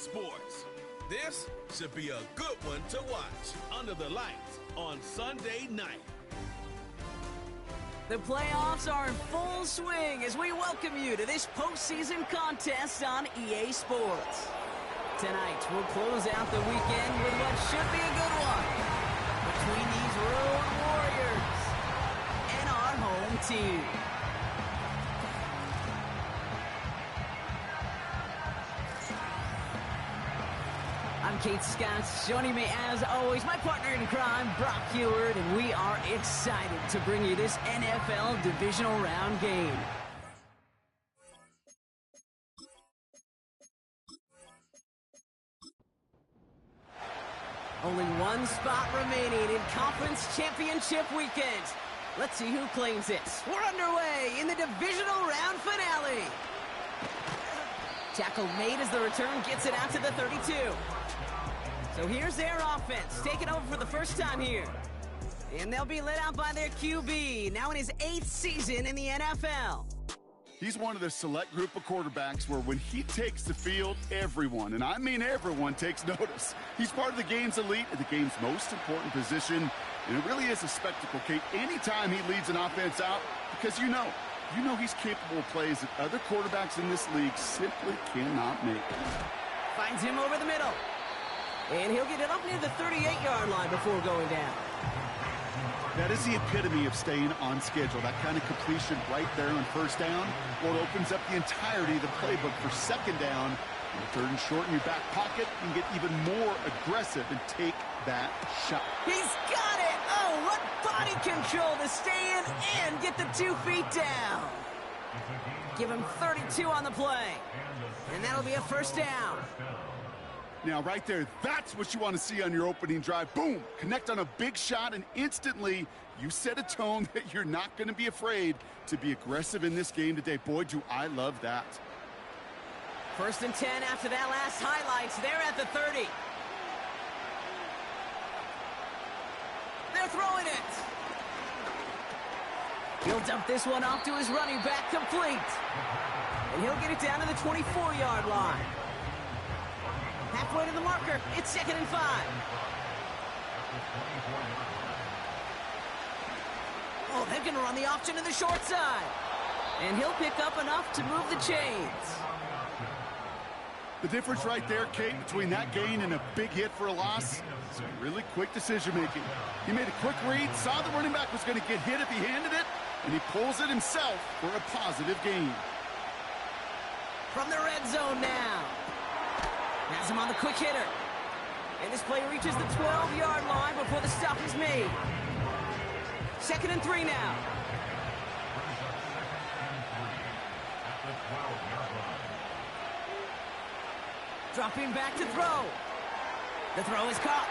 Sports. This should be a good one to watch under the lights on Sunday night. The playoffs are in full swing as we welcome you to this postseason contest on EA Sports. Tonight, we'll close out the weekend with what should be a good one between these road warriors and our home team. I'm Kate Scott. Joining me as always, my partner in crime, Brock Heward, and we are excited to bring you this NFL divisional round game. Only one spot remaining in Conference Championship Weekend. Let's see who claims it. We're underway in the divisional round finale. Tackle made as the return gets it out to the 32. So here's their offense, taking over for the first time here. And they'll be led out by their QB, now in his 8th season in the NFL. He's one of the select group of quarterbacks where when he takes the field, everyone, and I mean everyone, takes notice. He's part of the game's elite at the game's most important position, and it really is a spectacle, Kate, anytime he leads an offense out, because you know he's capable of plays that other quarterbacks in this league simply cannot make. Finds him over the middle. And he'll get it up near the 38-yard line before going down. That is the epitome of staying on schedule. That kind of completion right there on first down, well, it opens up the entirety of the playbook for second down. And third and short in your back pocket, you can get even more aggressive and take that shot. He's got it! Oh, what body control to stay in and get the 2 feet down. Give him 32 on the play. And that'll be a first down. Now, right there, that's what you want to see on your opening drive. Boom! Connect on a big shot, and instantly you set a tone that you're not going to be afraid to be aggressive in this game today. Boy, do I love that. First and 10 after that last highlights. They're at the 30. They're throwing it. He'll dump this one off to his running back, complete. And he'll get it down to the 24-yard line. Halfway to the marker, it's 2nd and 5. Oh, they're going to run the option to the short side. And he'll pick up enough to move the chains. The difference right there, Kate, between that gain and a big hit for a loss is really quick decision-making. He made a quick read, saw the running back was going to get hit if he handed it, and he pulls it himself for a positive gain. From the red zone now. Has him on the quick hitter. And this play reaches the 12-yard line before the stop is made. 2nd and 3 now. Dropping back to throw. The throw is caught.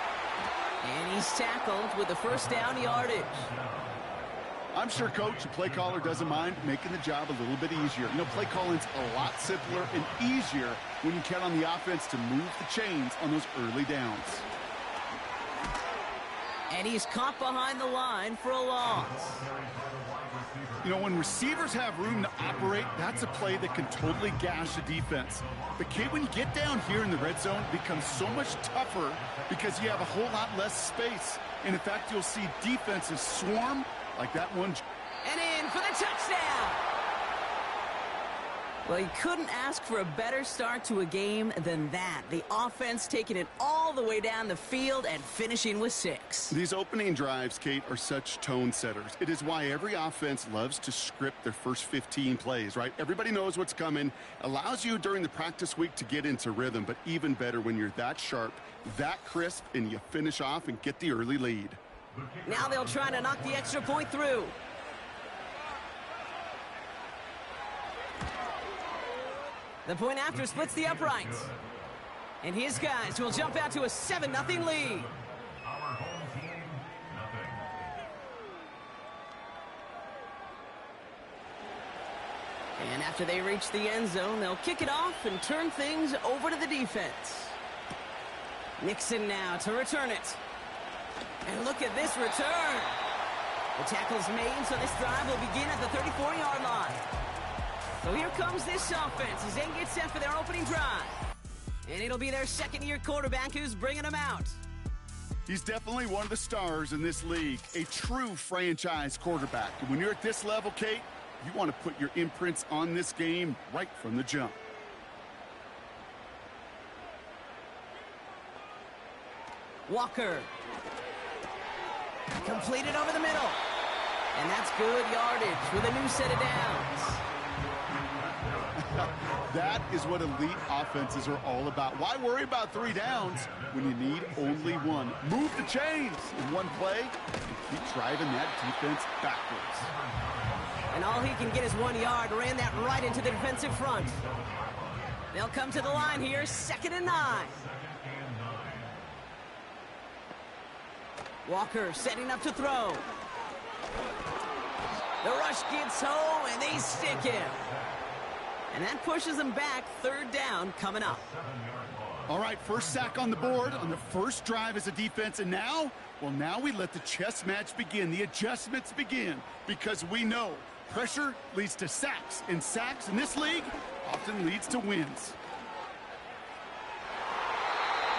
And he's tackled with the first down yardage. I'm sure Coach, the play caller, doesn't mind making the job a little bit easier. You know, play calling's a lot simpler and easier when you count on the offense to move the chains on those early downs. And he's caught behind the line for a loss. You know, when receivers have room to operate, that's a play that can totally gash a defense. But, Kate, when you get down here in the red zone, it becomes so much tougher because you have a whole lot less space. And, in fact, you'll see defenses swarm like that one. And in for the touchdown. Well, you couldn't ask for a better start to a game than that. The offense taking it all the way down the field and finishing with 6. These opening drives, Kate, are such tone setters. It is why every offense loves to script their first 15 plays, right? Everybody knows what's coming. Allows you during the practice week to get into rhythm, but even better when you're that sharp, that crisp, and you finish off and get the early lead. Now they'll try to knock the extra point through. The point after splits the uprights. And his guys will jump out to a 7-0 lead. And after they reach the end zone, they'll kick it off and turn things over to the defense. Nixon now to return it. And look at this return. The tackle's made, so this drive will begin at the 34-yard line. So here comes this offense as they get set for their opening drive. And it'll be their second-year quarterback who's bringing them out. He's definitely one of the stars in this league, a true franchise quarterback. And when you're at this level, Kate, you want to put your imprints on this game right from the jump. Walker. Completed over the middle. And that's good yardage with a new set of downs. That is what elite offenses are all about. Why worry about 3 downs when you need only one? Move the chains in one play and keep driving that defense backwards. And all he can get is 1 yard. Ran that right into the defensive front. They'll come to the line here, 2nd and 9. Walker setting up to throw. The rush gets home, and they stick him. And that pushes them back. 3rd down coming up. All right, first sack on the board on the first drive as a defense. And now, well, now we let the chess match begin. The adjustments begin because we know pressure leads to sacks. And sacks in this league often leads to wins.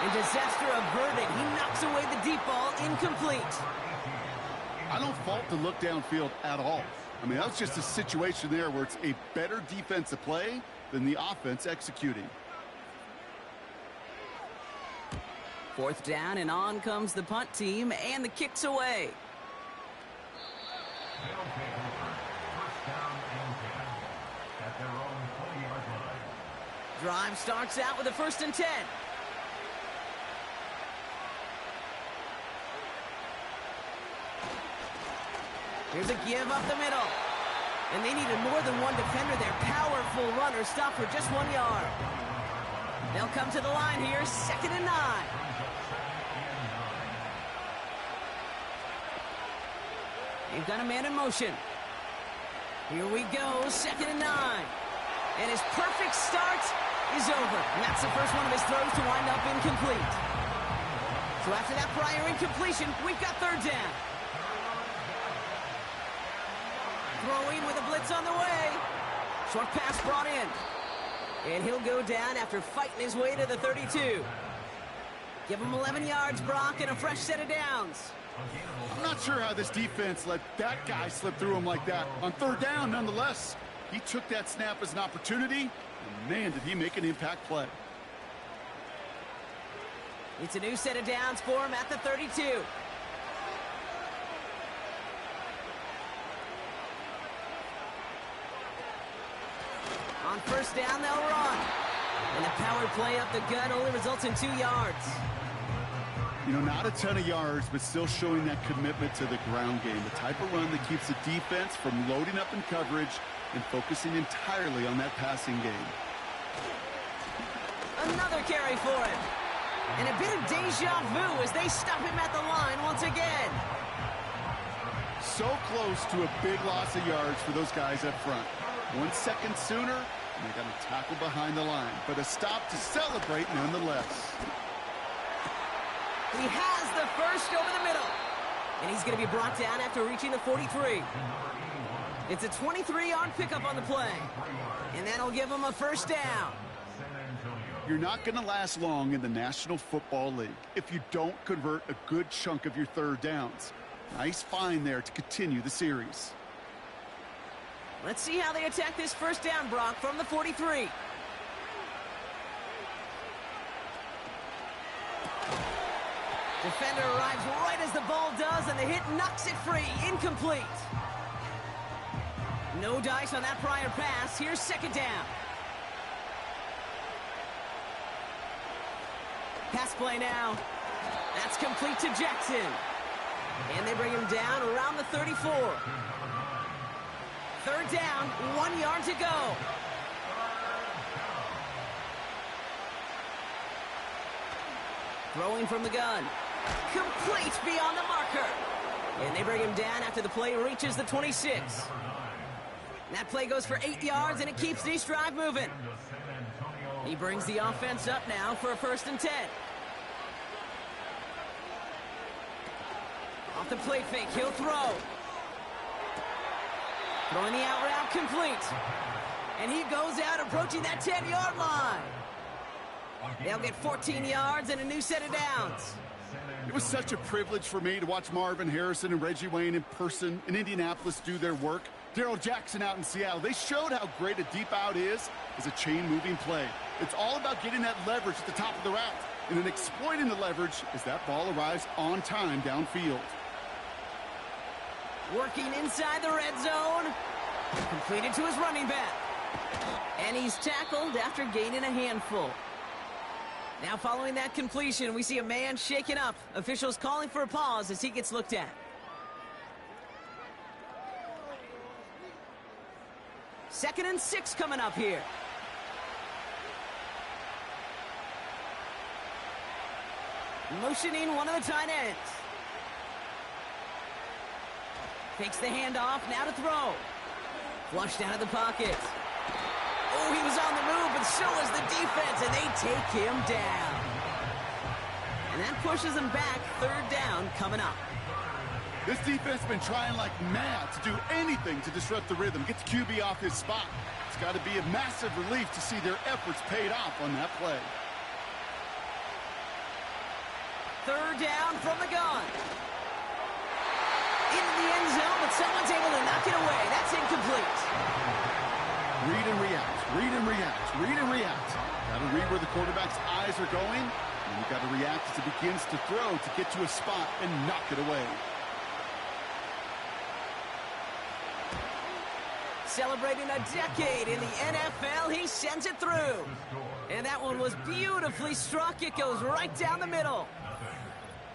And disaster averted. He knocks away the deep ball, incomplete. I don't fault the look downfield at all. I mean, that was just a situation there where it's a better defensive play than the offense executing. 4th down, and on comes the punt team, and the kick's away. Drive starts out with a 1st and 10. Here's a give up the middle. And they needed more than one defender. Their powerful runner stopped for just 1 yard. They'll come to the line here, 2nd and 9. They've got a man in motion. Here we go, 2nd and 9. And his perfect start is over. And that's the first one of his throws to wind up incomplete. So after that prior incompletion, we've got 3rd down. Throwing with a blitz on the way. Short pass brought in. And he'll go down after fighting his way to the 32. Give him 11 yards, Brock, and a fresh set of downs. I'm not sure how this defense let that guy slip through him like that. On 3rd down, nonetheless, he took that snap as an opportunity, and man, did he make an impact play. It's a new set of downs for him at the 32. On 1st down, they'll run. And the power play up the gut only results in 2 yards. You know, not a ton of yards, but still showing that commitment to the ground game. The type of run that keeps the defense from loading up in coverage and focusing entirely on that passing game. Another carry for him. And a bit of deja vu as they stop him at the line once again. So close to a big loss of yards for those guys up front. 1 second sooner, and they got a tackle behind the line. But a stop to celebrate nonetheless. He has the first over the middle. And he's going to be brought down after reaching the 43. It's a 23-yard pickup on the play. And that'll give him a 1st down. You're not going to last long in the National Football League if you don't convert a good chunk of your 3rd downs. Nice find there to continue the series. Let's see how they attack this 1st down, Brock, from the 43. Defender arrives right as the ball does, and the hit knocks it free. Incomplete. No dice on that prior pass. Here's 2nd down. Pass play now. That's complete to Jackson. And they bring him down around the 34. 3rd down, 1 yard to go. Throwing from the gun. Complete beyond the marker. And they bring him down after the play reaches the 26. That play goes for 8 yards, and it keeps this drive moving. He brings the offense up now for a 1st and 10. Off the play fake, he'll throw. Throwing the out route complete. And he goes out approaching that 10-yard line. They'll get 14 yards and a new set of downs. It was such a privilege for me to watch Marvin Harrison and Reggie Wayne in person in Indianapolis do their work. Darrell Jackson out in Seattle. They showed how great a deep out is as a chain-moving play. It's all about getting that leverage at the top of the route and then exploiting the leverage as that ball arrives on time downfield. Working inside the red zone. Completed to his running back. And he's tackled after gaining a handful. Now following that completion, we see a man shaken up. Officials calling for a pause as he gets looked at. Second and 6 coming up here. Motioning one of the tight ends. Takes the handoff, now to throw. Flushed out of the pocket. Oh, he was on the move, but so was the defense, and they take him down. And that pushes him back. Third down coming up. This defense has been trying like mad to do anything to disrupt the rhythm, get the QB off his spot. It's got to be a massive relief to see their efforts paid off on that play. Third down from the gun. Into the end zone, but someone's able to knock it away. That's incomplete. Read and react, read and react, read and react. Got to read where the quarterback's eyes are going, and you've got to react as it begins to throw to get to a spot and knock it away. Celebrating a decade in the NFL, he sends it through. And that one was beautifully struck. It goes right down the middle.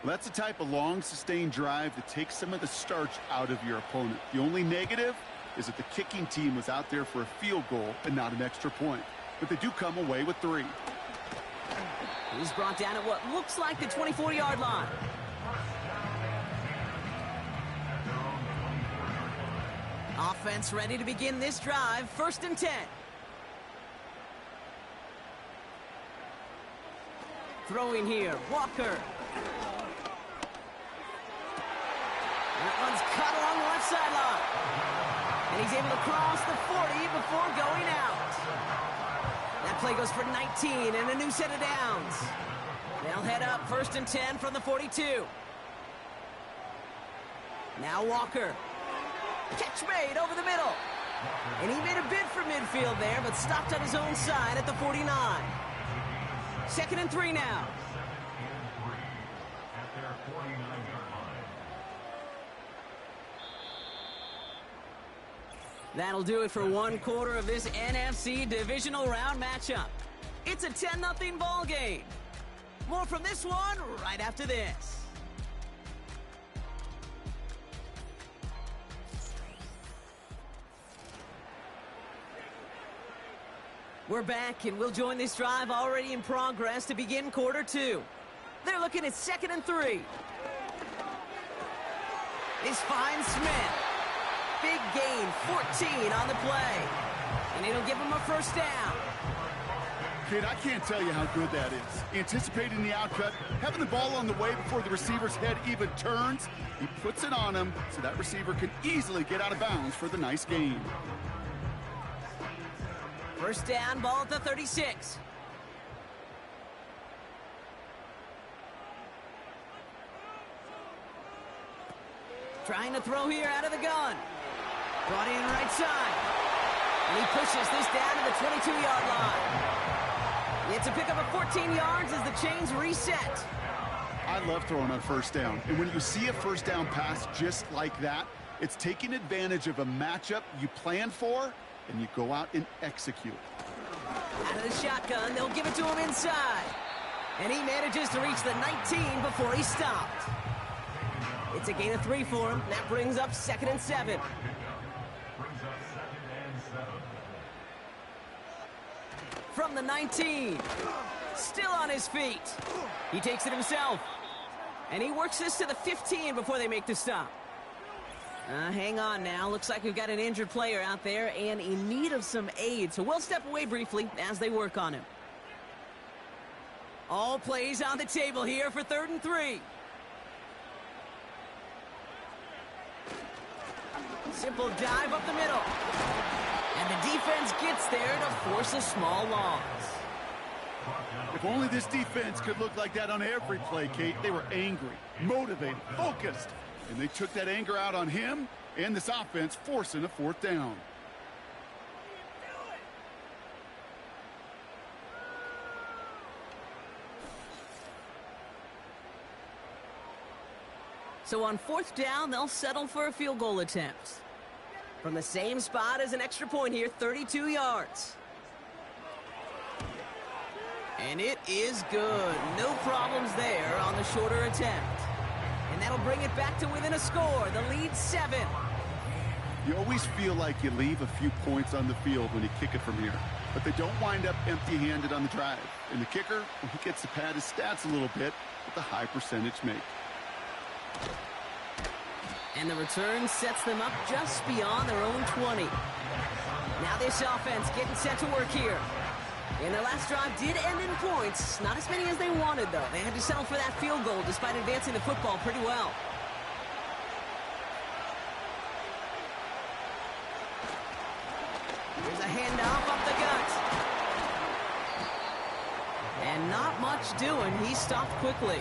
Well, that's the type of long, sustained drive that takes some of the starch out of your opponent. The only negative is that the kicking team was out there for a field goal and not an extra point. But they do come away with 3. He's brought down at what looks like the 24-yard line. Offense ready to begin this drive. First and 10. Throwing here, Walker. That one's cut along the left sideline. And he's able to cross the 40 before going out. That play goes for 19 and a new set of downs. They'll head up first and 10 from the 42. Now Walker. Catch made over the middle. And he made a bid for midfield there, but stopped on his own side at the 49. Second and 3 now. That'll do it for one quarter of this NFC divisional round matchup. It's a 10-0 ball game. More from this one right after this. We're back, and we'll join this drive already in progress to begin quarter 2. They're looking at second and 3. This finds Smith. Big gain, 14 on the play. And it'll give him a first down. Kid, I can't tell you how good that is. Anticipating the outcut, having the ball on the way before the receiver's head even turns. He puts it on him so that receiver can easily get out of bounds for the nice gain. First down, ball at the 36. Trying to throw here out of the gun. Brought in right side. And he pushes this down to the 22-yard line. It's a pickup of 14 yards as the chains reset. I love throwing on first down. And when you see a first down pass just like that, it's taking advantage of a matchup you plan for, and you go out and execute. Out of the shotgun, they'll give it to him inside. And he manages to reach the 19 before he stopped. It's a gain of 3 for him. That brings up second and 7. From the 19. Still on his feet. He takes it himself. And he works this to the 15 before they make the stop. Hang on now. Looks like we've got an injured player out there and in need of some aid. So we'll step away briefly as they work on him. All plays on the table here for third and 3. Simple dive up the middle. And the defense gets there to force a small loss. If only this defense could look like that on every play, Kate. They were angry, motivated, focused, and they took that anger out on him and this offense, forcing a 4th down. So on 4th down, they'll settle for a field goal attempt. From the same spot as an extra point here, 32 yards. And it is good. No problems there on the shorter attempt. And that'll bring it back to within a score. The lead's 7. You always feel like you leave a few points on the field when you kick it from here. But they don't wind up empty-handed on the drive. And the kicker, well, he gets to pad his stats a little bit with a high percentage make. And the return sets them up just beyond their own 20. Now this offense getting set to work here. And their last drive did end in points. Not as many as they wanted, though. They had to settle for that field goal despite advancing the football pretty well. Here's a handoff up the gut. And not much doing. He stopped quickly.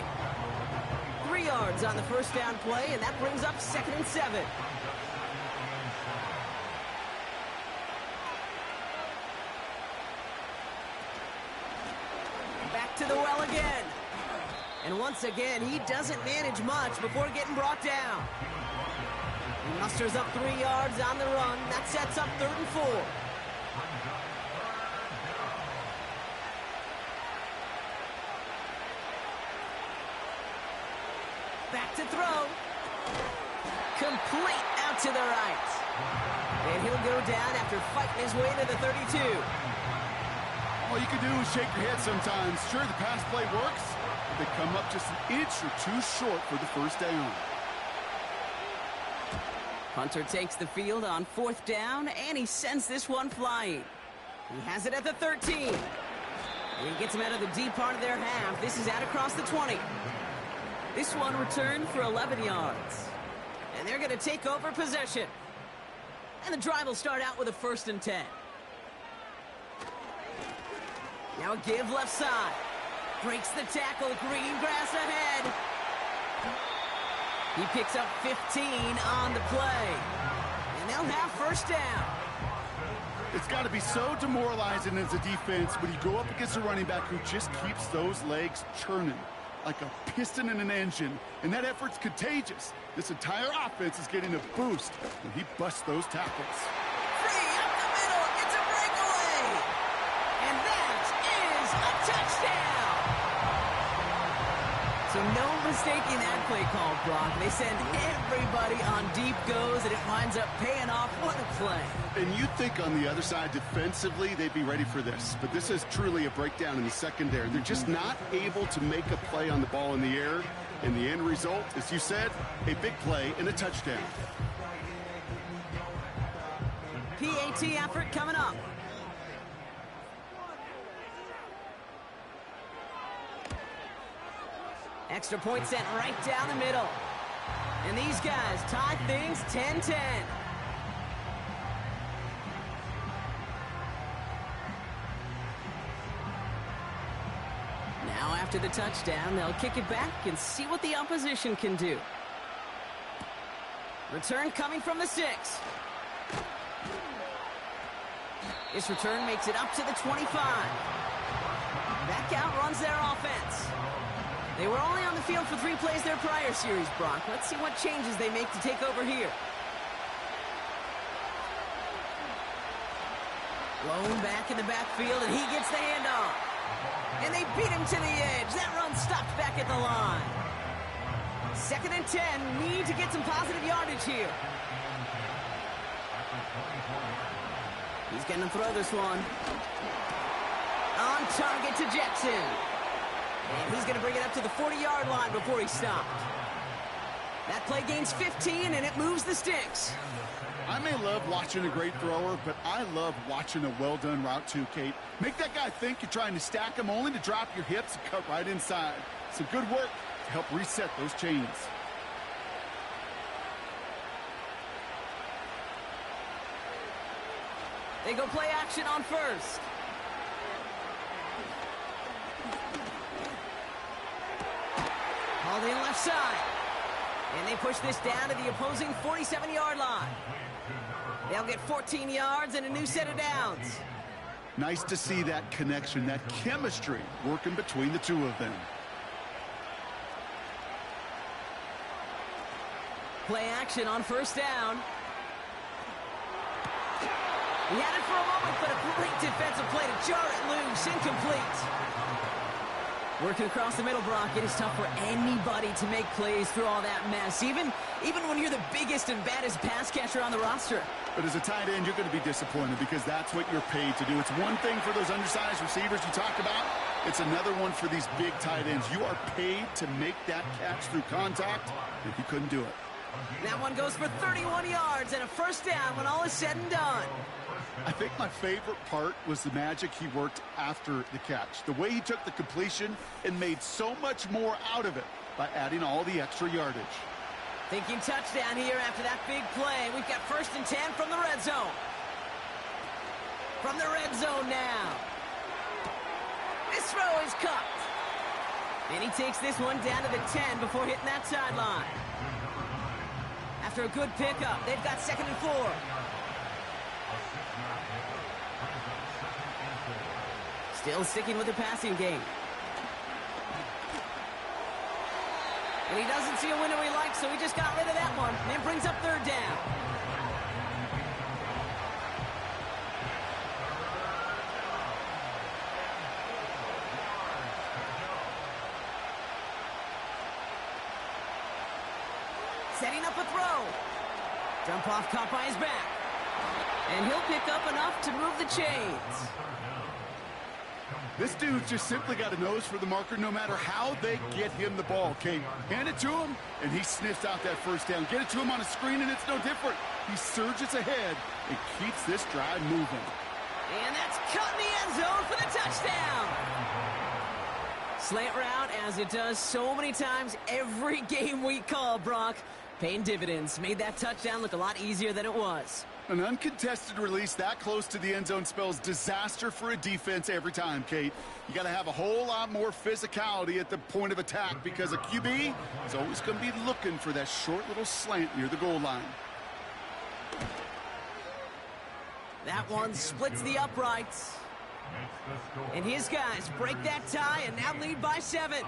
3 yards on the first down play, and that brings up 2nd and 7. Back to the well again. And once again, he doesn't manage much before getting brought down. He musters up 3 yards on the run. That sets up 3rd and 4. Back to throw. Complete out to the right. And he'll go down after fighting his way to the 32. All you can do is shake your head sometimes. Sure, the pass play works, but they come up just an inch or two short for the 1st down. Hunter takes the field on 4th down, and he sends this one flying. He has it at the 13. And he gets him out of the deep part of their half. This is out across the 20. This one returned for 11 yards. And they're going to take over possession. And the drive will start out with a 1st and 10. Now a give left side. Breaks the tackle. Green grass ahead. He picks up 15 on the play. And they'll have 1st down. It's got to be so demoralizing as a defense when you go up against a running back who just keeps those legs churning like a piston in an engine. And that effort's contagious. This entire offense is getting a boost when he busts those tackles. Free up the middle. It's a breakaway. And that is a touchdown. So no mistaking that play call, Brock. They send everybody on deep goes, and it winds up paying off. What a play. And you'd think on the other side, defensively, they'd be ready for this. But this is truly a breakdown in the secondary. They're just not able to make a play on the ball in the air. And the end result, as you said, a big play and a touchdown. PAT effort coming up. Extra point sent right down the middle. And these guys tie things 10-10. Now after the touchdown, they'll kick it back and see what the opposition can do. Return coming from the 6. This return makes it up to the 25. That outruns their offense. They were only on the field for 3 plays their prior series, Brock. Let's see what changes they make to take over here. Blown back in the backfield, and he gets the handoff. And they beat him to the edge. That run stopped back at the line. 2nd and 10. Need to get some positive yardage here. He's going to throw this one. On target to Jackson. And he's going to bring it up to the 40-yard line before he stopped. That play gains 15, and it moves the sticks. I may love watching a great thrower, but I love watching a well-done route too, Kate. Make that guy think you're trying to stack him only to drop your hips and cut right inside. Some good work to help reset those chains. They go play action on 1st. left side. And they push this down to the opposing 47-yard line. They'll get 14 yards and a new set of downs. Nice to see that connection, that chemistry working between the two of them. Play action on first down. He had it for a moment, but a great defensive play to jar it loose. Incomplete. Working across the middle, Brock, it is tough for anybody to make plays through all that mess, even when you're the biggest and baddest pass catcher on the roster. But as a tight end, you're going to be disappointed because that's what you're paid to do. It's one thing for those undersized receivers you talk about. It's another one for these big tight ends. You are paid to make that catch through contact, if you couldn't do it. That one goes for 31 yards and a first down when all is said and done. I think my favorite part was the magic he worked after the catch. The way he took the completion and made so much more out of it by adding all the extra yardage. Thinking touchdown here after that big play. We've got 1st and 10 from the red zone. From the red zone now. This throw is caught. And he takes this one down to the 10 before hitting that sideline. After a good pickup, they've got 2nd and 4. Still sticking with the passing game. And he doesn't see a window he likes, so he just got rid of that one. And it brings up 3rd down. Setting up a throw. Dump off caught by his back. And he'll pick up enough to move the chains. This dude's just simply got a nose for the marker no matter how they get him the ball, Kate. Hand it to him, and he sniffs out that first down. Get it to him on a screen, and it's no different. He surges ahead and keeps this drive moving. And that's caught in the end zone for the touchdown. Slant route, as it does so many times every game we call, Brock. Paying dividends. Made that touchdown look a lot easier than it was. An uncontested release that close to the end zone spells disaster for a defense every time, Kate. You got to have a whole lot more physicality at the point of attack because a QB is always going to be looking for that short little slant near the goal line. That one splits the uprights. And his guys break that tie and now lead by 7.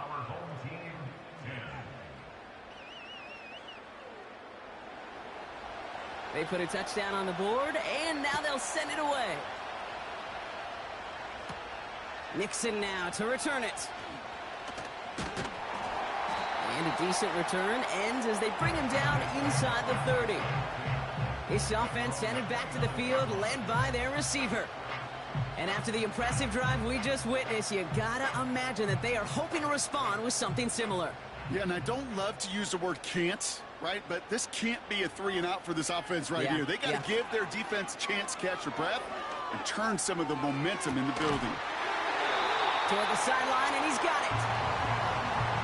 They put a touchdown on the board, and now they'll send it away. Nixon now to return it. And a decent return ends as they bring him down inside the 30. This offense headed back to the field, led by their receiver. And after the impressive drive we just witnessed, you gotta imagine that they are hoping to respond with something similar. Yeah, and I don't love to use the word can't, right? But this can't be a 3-and-out for this offense right here. They got to give their defense a chance to catch their breath and turn some of the momentum in the building. Toward the sideline, and he's got it.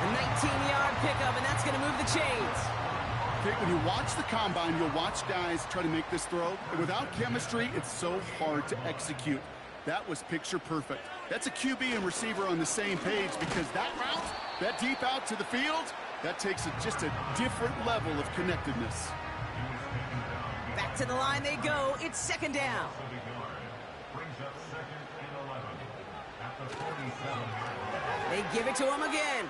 A 19-yard pickup, and that's going to move the chains. Okay, when you watch the combine, you'll watch guys try to make this throw. And without chemistry, it's so hard to execute. That was picture perfect. That's a QB and receiver on the same page because that route, that deep out to the field, that takes just a different level of connectedness. Back to the line they go. It's 2nd down. They give it to him again.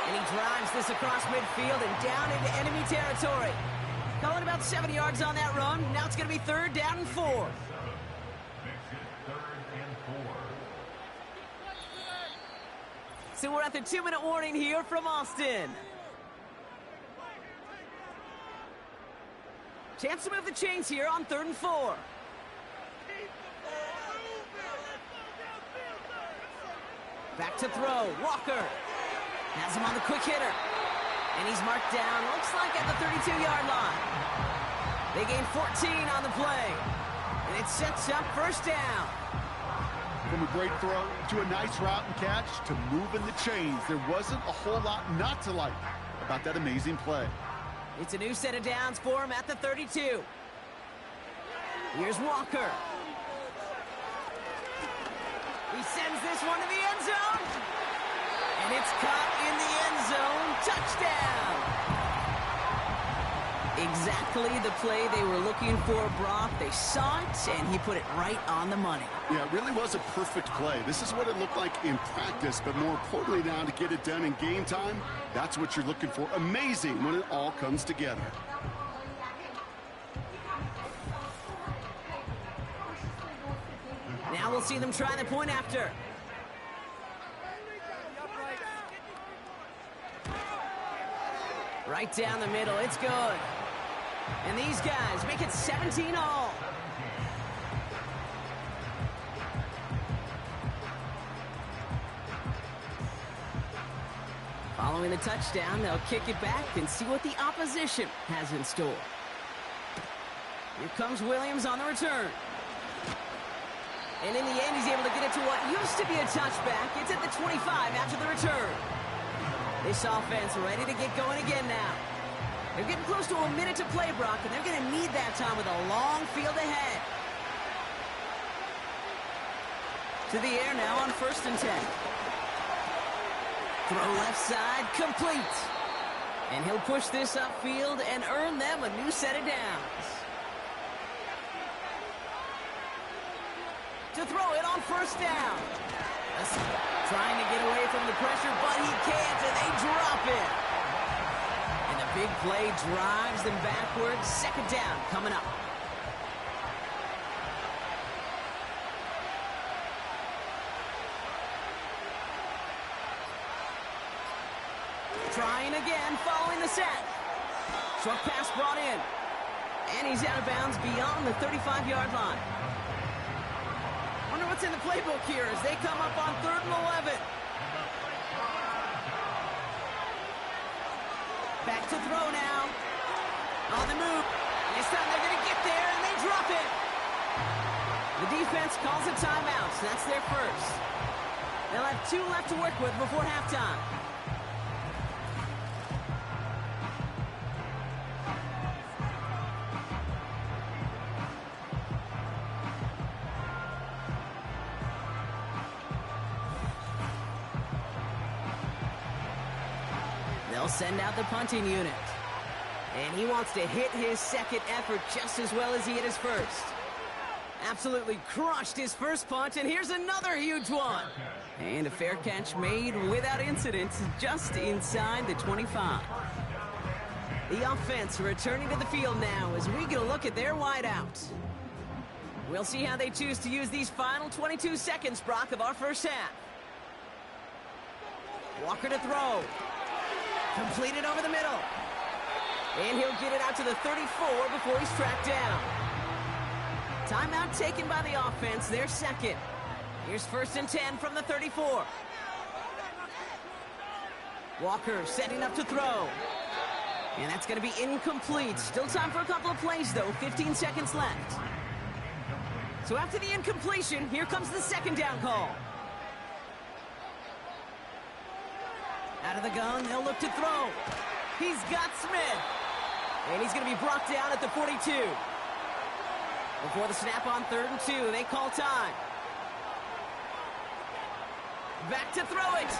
And he drives this across midfield and down into enemy territory. Calling about 7 yards on that run. Now it's going to be 3rd down and 4. So we're at the 2-minute warning here from Austin. Chance to move the chains here on 3rd and 4. Back to throw. Walker has him on the quick hitter. And he's marked down, looks like at the 32-yard line. They gain 14 on the play. And it sets up 1st down. From a great throw to a nice route and catch to moving the chains, there wasn't a whole lot not to like about that amazing play. It's a new set of downs for him at the 32. Here's Walker. He sends this one to the end zone. And it's caught in the end Touchdown! Exactly the play they were looking for, Brock. They saw it, and he put it right on the money. Yeah, it really was a perfect play. This is what it looked like in practice, but more importantly now to get it done in game time, that's what you're looking for. Amazing when it all comes together. Now we'll see them try the point after. Right down the middle, it's good. And these guys make it 17 all. Following the touchdown, they'll kick it back and see what the opposition has in store. Here comes Williams on the return. And in the end, he's able to get it to what used to be a touchback. It's at the 25 after the return. This offense ready to get going again now. They're getting close to a minute to play, Brock, and they're going to need that time with a long field ahead. To the air now on 1st and 10. Throw left side, complete. And he'll push this upfield and earn them a new set of downs. To throw it on 1st down. Trying to get away from the pressure, but he can't, and they drop it. And the big play drives them backwards. 2nd down coming up. Trying again, following the set. Short pass brought in. And he's out of bounds beyond the 35-yard line. Wonder what's in the playbook here as they come up on 3rd and 11. Back to throw now. On the move. This time they're going to get there, and they drop it. The defense calls a timeout, so that's their first. They'll have 2 left to work with before halftime. They'll send out the punting unit. And he wants to hit his 2nd effort just as well as he hit his 1st. Absolutely crushed his 1st punt, and here's another huge one. And a fair catch made without incident just inside the 25. The offense returning to the field now as we get a look at their wideout. We'll see how they choose to use these final 22 seconds, Brock, of our first half. Walker to throw. Completed over the middle. And he'll get it out to the 34 before he's tracked down. Timeout taken by the offense, their 2nd. Here's 1st and 10 from the 34. Walker setting up to throw. And that's going to be incomplete. Still time for a couple of plays, though. 15 seconds left. So after the incompletion, here comes the 2nd down call. Out of the gun, they'll look to throw. He's got Smith. And he's going to be brought down at the 42. Before the snap on 3rd and 2, they call time. Back to throw it.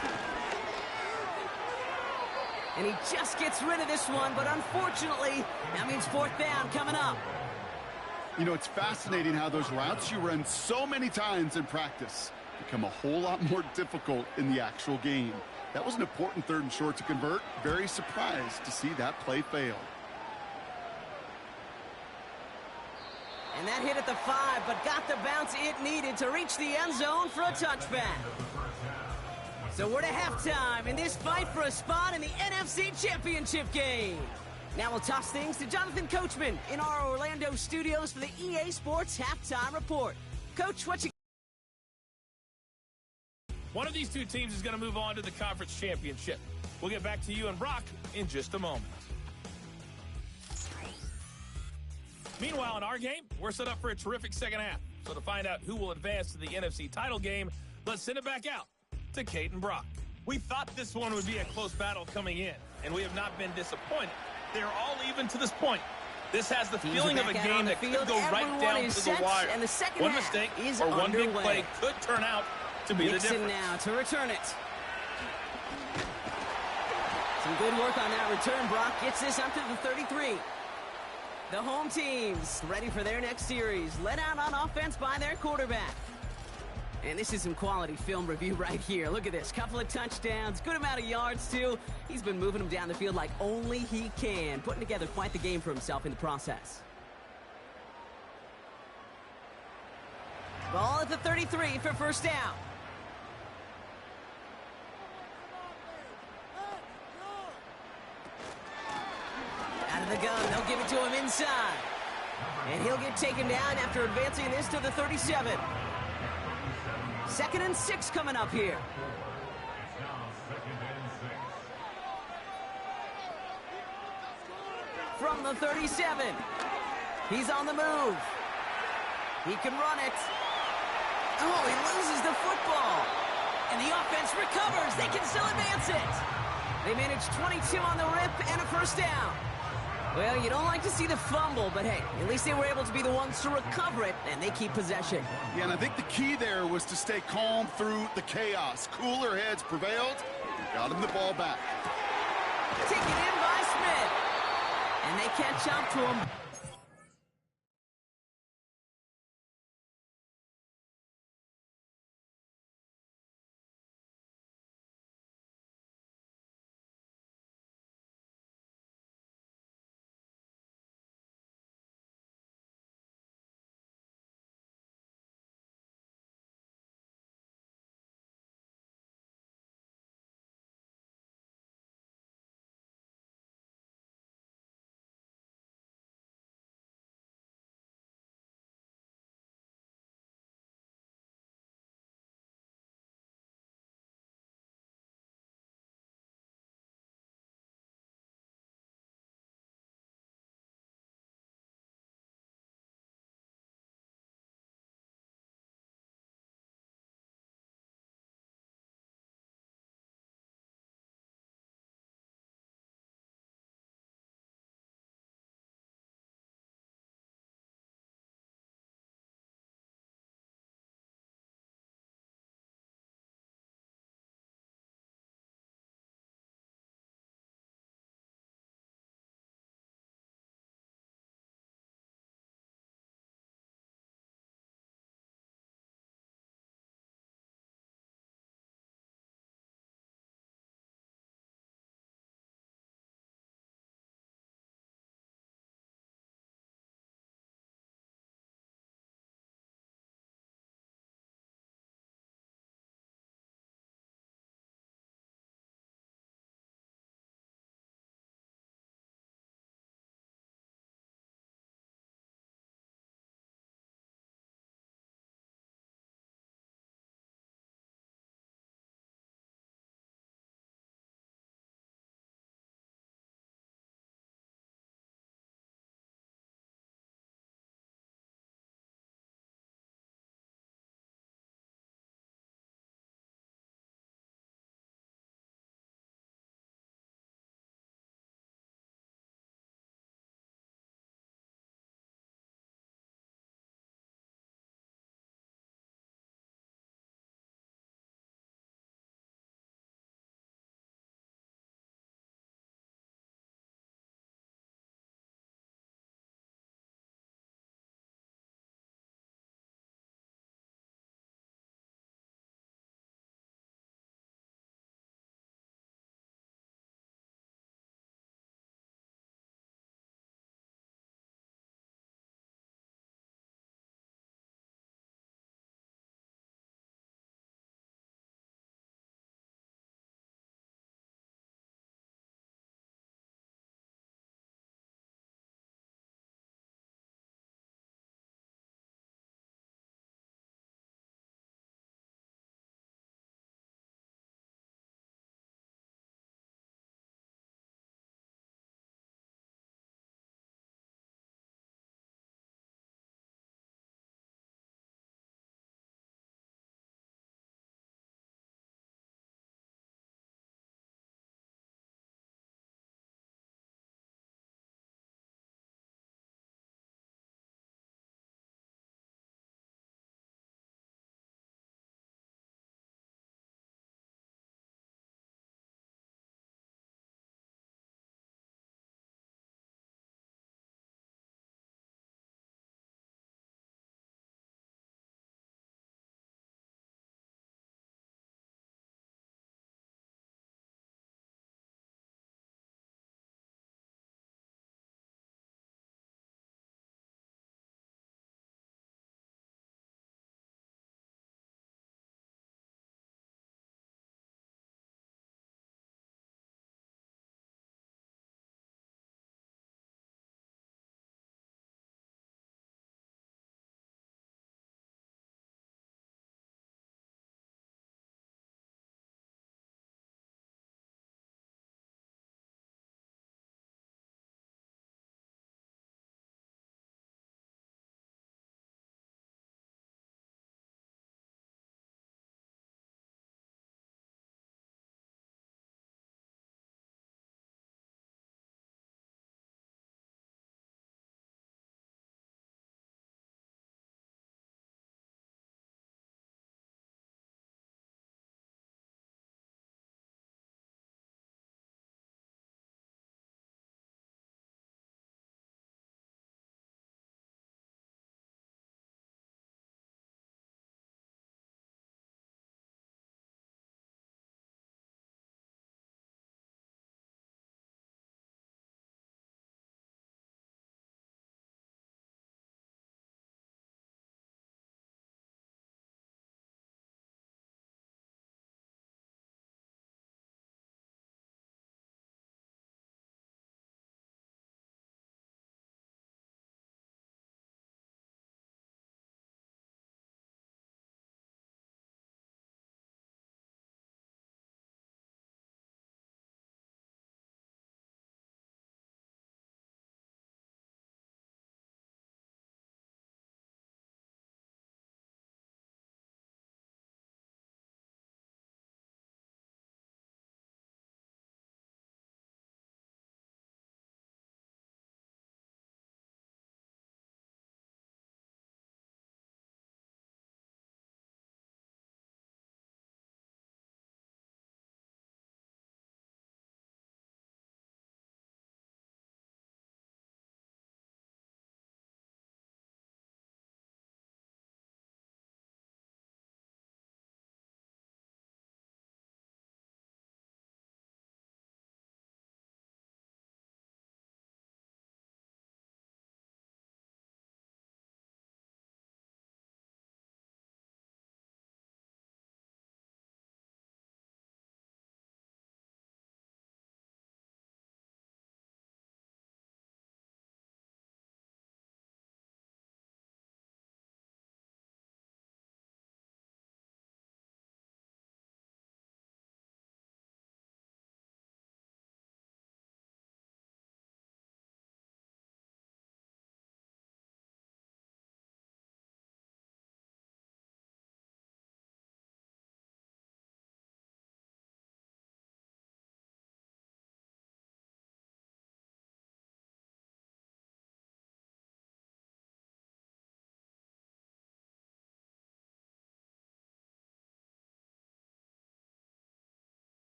And he just gets rid of this one, but unfortunately, that means 4th down coming up. You know, it's fascinating how those routes you run so many times in practice become a whole lot more difficult in the actual game. That was an important 3rd and short to convert. Very surprised to see that play fail. And that hit at the 5, but got the bounce it needed to reach the end zone for a touchback. So we're to halftime in this fight for a spot in the NFC Championship game. Now we'll toss things to Jonathan Coachman in our Orlando studios for the EA Sports Halftime Report. Coach, what you... One of these 2 teams is going to move on to the conference championship. We'll get back to you and Brock in just a moment. Meanwhile, in our game, we're set up for a terrific 2nd half. So to find out who will advance to the NFC title game, let's send it back out to Kate and Brock. We thought this one would be a close battle coming in, and we have not been disappointed. They're all even to this point. This has the feeling of a game that could go right down to the wire. And the second one mistake is or one underway. big play could turn out to be the difference. Now to return it. Some good work on that return. Brock gets this up to the 33. The home team's ready for their next series. Led out on offense by their quarterback. And this is some quality film review right here. Look at this. Couple of touchdowns. Good amount of yards, too. He's been moving them down the field like only he can. Putting together quite the game for himself in the process. Ball at the 33 for first down. Out of the gun. They'll give it to him inside. And he'll get taken down after advancing this to the 37. 2nd and 6 coming up here. From the 37. He's on the move. He can run it. Oh, he loses the football. And the offense recovers. They can still advance it. They managed 22 on the rip and a first down. Well, you don't like to see the fumble, but hey, at least they were able to be the ones to recover it, and they keep possession. Yeah, and I think the key there was to stay calm through the chaos. Cooler heads prevailed and got him the ball back. Taken in by Smith. And they catch up to him.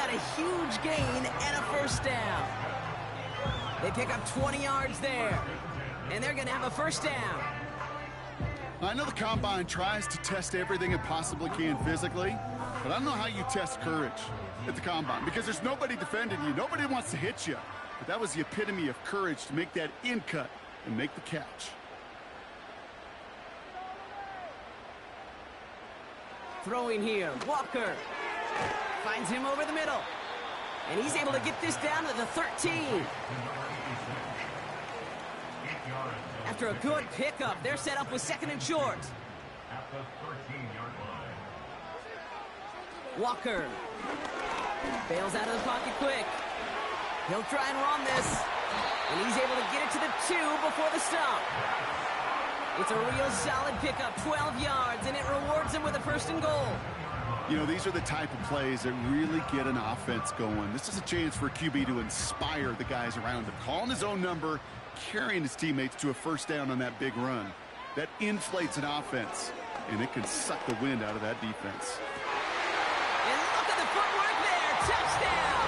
got a huge gain and a first down. They pick up 20 yards there, and they're going to have a first down. I know the Combine tries to test everything it possibly can physically, but I don't know how you test courage at the Combine because there's nobody defending you. Nobody wants to hit you. But that was the epitome of courage to make that in cut and make the catch. Throwing here, Walker finds him over the middle, and he's able to get this down to the 13. After a good pickup, they're set up with second and short. Walker bails out of the pocket quick. He'll try and run this, and he's able to get it to the 2 before the stop. It's a real solid pickup, 12 yards, and it rewards him with a first and goal. You know, these are the type of plays that really get an offense going. This is a chance for a QB to inspire the guys around him. Calling his own number, carrying his teammates to a first down on that big run. That inflates an offense, and it can suck the wind out of that defense. And look at the footwork there. Touchdown!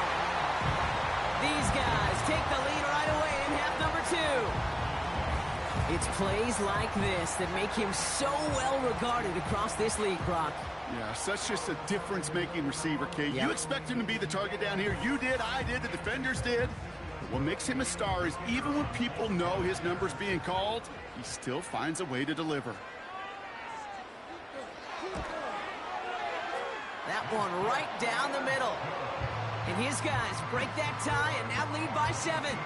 These guys take the lead right away in half number 2. It's plays like this that make him so well regarded across this league, Brock. Yeah, such just a difference-making receiver, Kate. Yep. You expect him to be the target down here. You did, I did, the defenders did. But what makes him a star is even when people know his number's being called, he still finds a way to deliver. That one right down the middle. And his guys break that tie and now lead by 7.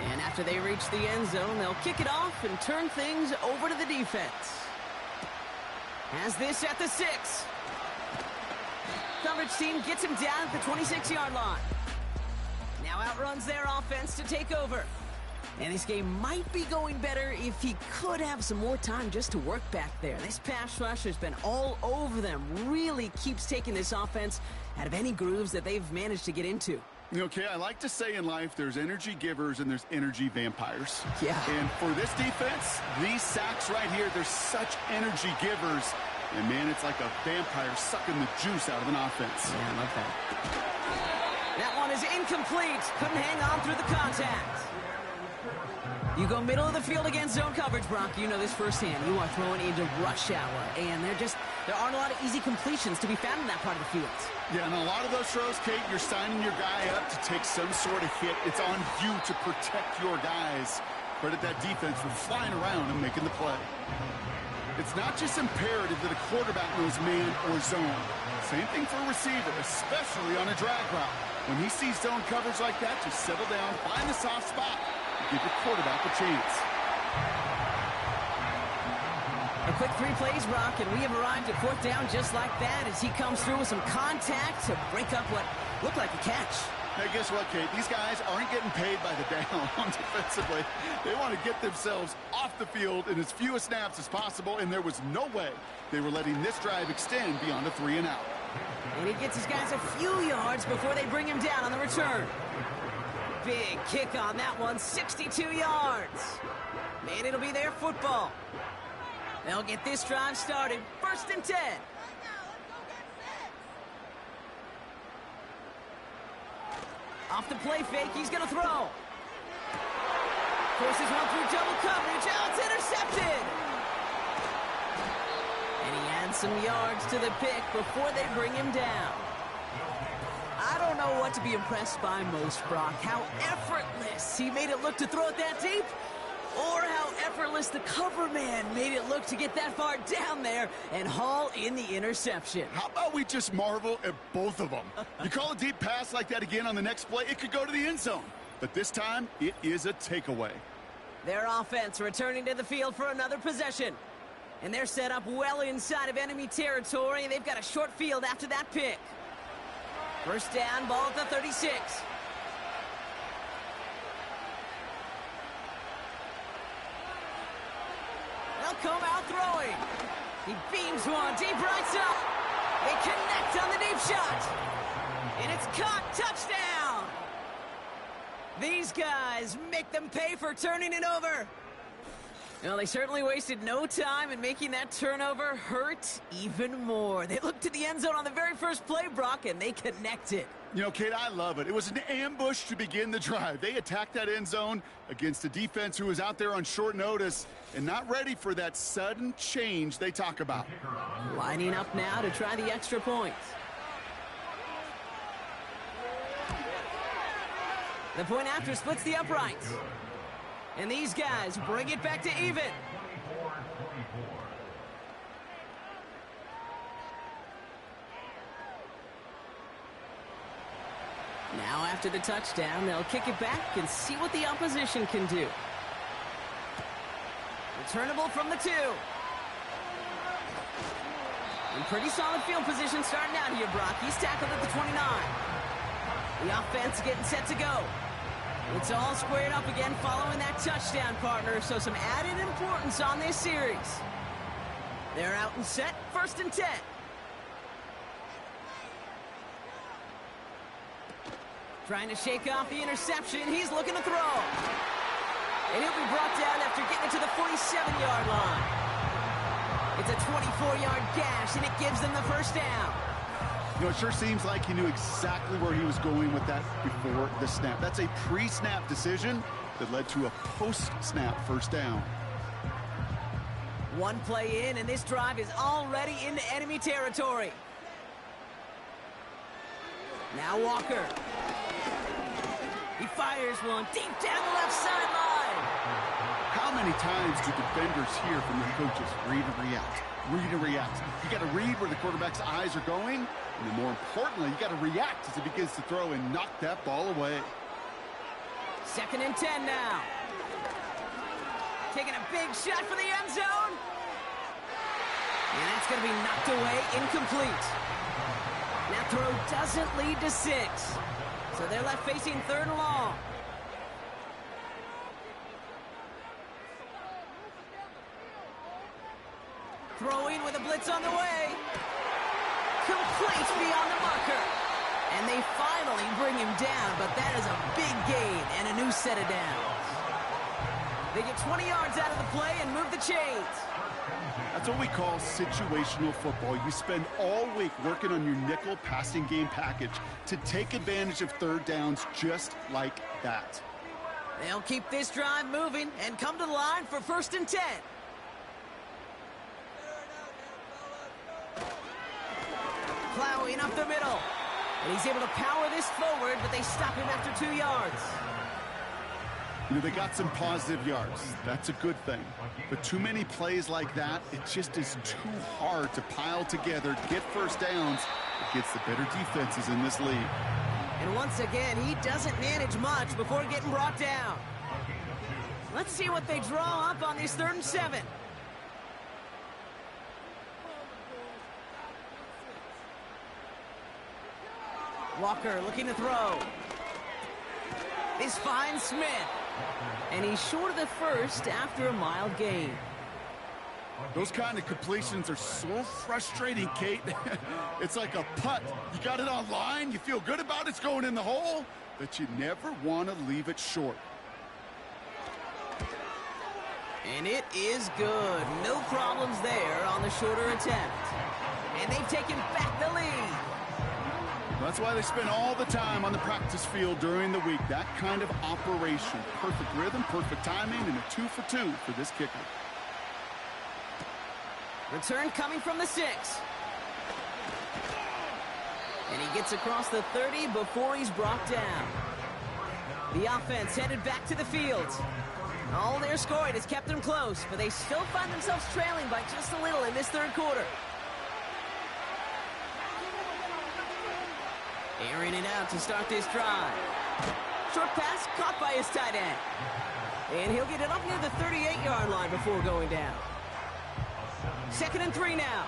And after they reach the end zone, they'll kick it off and turn things over to the defense. Has this at the 6. Coverage team gets him down at the 26-yard line. Now outruns their offense to take over. And this game might be going better if he could have some more time just to work back there. This pass rush has been all over them. Really keeps taking this offense out of any grooves that they've managed to get into. Okay, I like to say in life there's energy givers and there's energy vampires. Yeah. And for this defense, these sacks right here, they're such energy givers. And, man, it's like a vampire sucking the juice out of an offense. Yeah, I love that. That one is incomplete. Couldn't hang on through the contact. You go middle of the field against zone coverage, Brock. You know this firsthand. You are throwing into rush hour. And there aren't a lot of easy completions to be found in that part of the field. Yeah, and a lot of those throws, Kate, you're signing your guy up to take some sort of hit. It's on you to protect your guys. Credit that defense for flying around and making the play. It's not just imperative that a quarterback knows man or zone. Same thing for a receiver, especially on a drag route. When he sees zone coverage like that, just settle down, find the soft spot, and give your quarterback a chance. A quick 3 plays, Brock, and we have arrived at 4th down just like that as he comes through with some contact to break up what looked like a catch. Hey, guess what, Kate? These guys aren't getting paid by the down defensively. They want to get themselves off the field in as few snaps as possible, and there was no way they were letting this drive extend beyond a 3 and out. And he gets his guys a few yards before they bring him down on the return. Big kick on that one, 62 yards. Man, it'll be their football. They'll get this drive started. 1st and 10. Off the play fake, he's going to throw. Forces one through double coverage. Oh, it's intercepted. And he adds some yards to the pick before they bring him down. I don't know what to be impressed by most, Brock. How effortless he made it look to throw it that deep, or how effortless the cover man made it look to get that far down there and haul in the interception. How about we just marvel at both of them? You call a deep pass like that again on the next play, it could go to the end zone. But this time, it is a takeaway. Their offense returning to the field for another possession. And they're set up well inside of enemy territory. They've got a short field after that pick. 1st down, ball at the 36. They'll come out throwing. He beams one deep right side. They connect on the deep shot. And it's caught. Touchdown. These guys make them pay for turning it over. Well, they certainly wasted no time in making that turnover hurt even more. They looked to the end zone on the very first play, Brock, and they connected. You know, Kate, I love it. It was an ambush to begin the drive. They attacked that end zone against a defense who was out there on short notice and not ready for that sudden change they talk about. Lining up now to try the extra point. The point after splits the uprights. And these guys bring it back to even. Now after the touchdown, they'll kick it back and see what the opposition can do. Returnable from the 2. In pretty solid field position starting out here, Brock. He's tackled at the 29. The offense getting set to go. It's all squared up again following that touchdown, partner, so some added importance on this series. They're out and set, 1st and 10. Trying to shake off the interception. He's looking to throw. And he'll be brought down after getting it to the 47-yard line. It's a 24-yard gash, and it gives them the first down. You know, it sure seems like he knew exactly where he was going with that before the snap. That's a pre-snap decision that led to a post-snap first down. One play in, and this drive is already into enemy territory. Now Walker. He fires one deep down the left sideline. How many times do defenders hear from their coaches, read and react, read and react? You got to read where the quarterback's eyes are going, and then more importantly, you got to react as he begins to throw and knock that ball away. 2nd and 10 now. Taking a big shot for the end zone. And that's going to be knocked away, incomplete. That throw doesn't lead to 6. So they're left facing 3rd and long. Throwing with a blitz on the way. Complete beyond the marker. And they finally bring him down, but that is a big gain and a new set of downs. They get 20 yards out of the play and move the chains. That's what we call situational football. You spend all week working on your nickel passing game package to take advantage of 3rd downs just like that. They'll keep this drive moving and come to the line for 1st and 10. Plowing up the middle. And he's able to power this forward, but they stop him after 2 yards. You know, they got some positive yards. That's a good thing. But too many plays like that, it just is too hard to pile together, get 1st downs against the better defenses in this league. And once again, he doesn't manage much before getting brought down. Let's see what they draw up on this 3rd and 7. Walker looking to throw. This finds Smith. And he's short of the 1st after a mild gain. Those kind of completions are so frustrating, Kate. It's like a putt. You got it on line, you feel good about it's going in the hole, but you never want to leave it short. And it is good. No problems there on the shorter attempt. And they've taken back the lead. That's why they spend all the time on the practice field during the week. That kind of operation. Perfect rhythm, perfect timing, and a 2 for 2 for this kicker. Return coming from the 6. And he gets across the 30 before he's brought down. The offense headed back to the field. All their scoring has kept them close, but they still find themselves trailing by just a little in this 3rd quarter. Airing it out to start this drive. Short pass caught by his tight end. And he'll get it up near the 38-yard line before going down. 2nd and 3 now.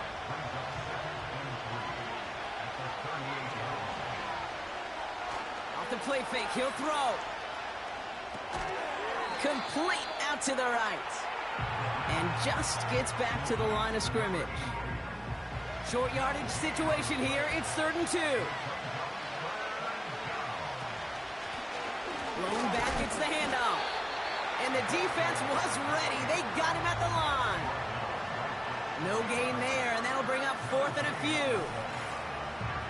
Off the play fake, he'll throw. Complete out to the right. And just gets back to the line of scrimmage. Short yardage situation here. It's 3rd and 2. Blown back, it's the handoff. And and the defense was ready. They got him at the line. No gain there, and that'll bring up 4th and a few.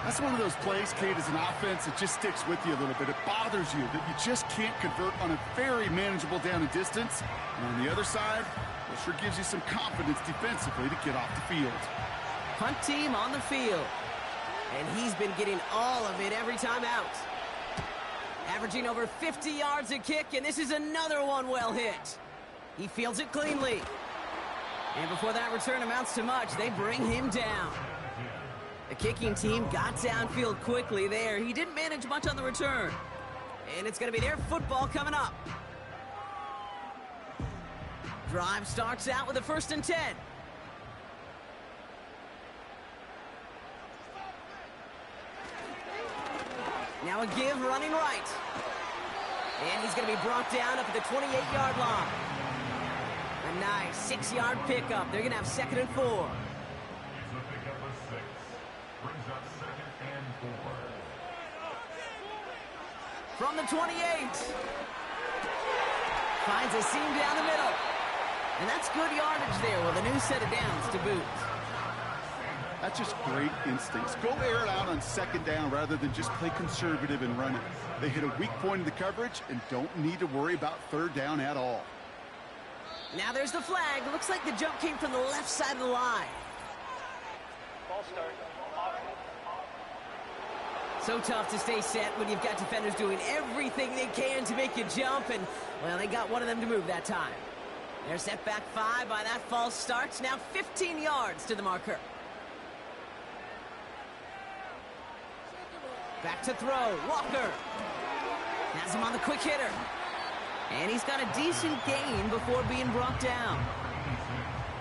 That's one of those plays, Kate, as an offense that just sticks with you a little bit. It bothers you that you just can't convert on a very manageable down and distance. And on the other side, it sure gives you some confidence defensively to get off the field. Punt team on the field. And he's been getting all of it every time out. Averaging over 50 yards a kick, and this is another one well hit. He fields it cleanly. And before that return amounts to much, they bring him down. The kicking team got downfield quickly there. He didn't manage much on the return. And it's going to be their football coming up. Drive starts out with a 1st and 10. Now a give running right. And he's going to be brought down up at the 28-yard line. A nice 6-yard pickup. They're going to have 2nd and 4. From the 28. Finds a seam down the middle. And that's good yardage there with a new set of downs to boot. That's just great instincts. Go air it out on 2nd down rather than just play conservative and run it. They hit a weak point in the coverage and don't need to worry about 3rd down at all. Now there's the flag. Looks like the jump came from the left side of the line. Ball start. So tough to stay set when you've got defenders doing everything they can to make you jump, and, well, they got one of them to move that time. They're set back 5 by that false start. Now 15 yards to the marker. Back to throw. Walker has him on the quick hitter. And he's got a decent gain before being brought down.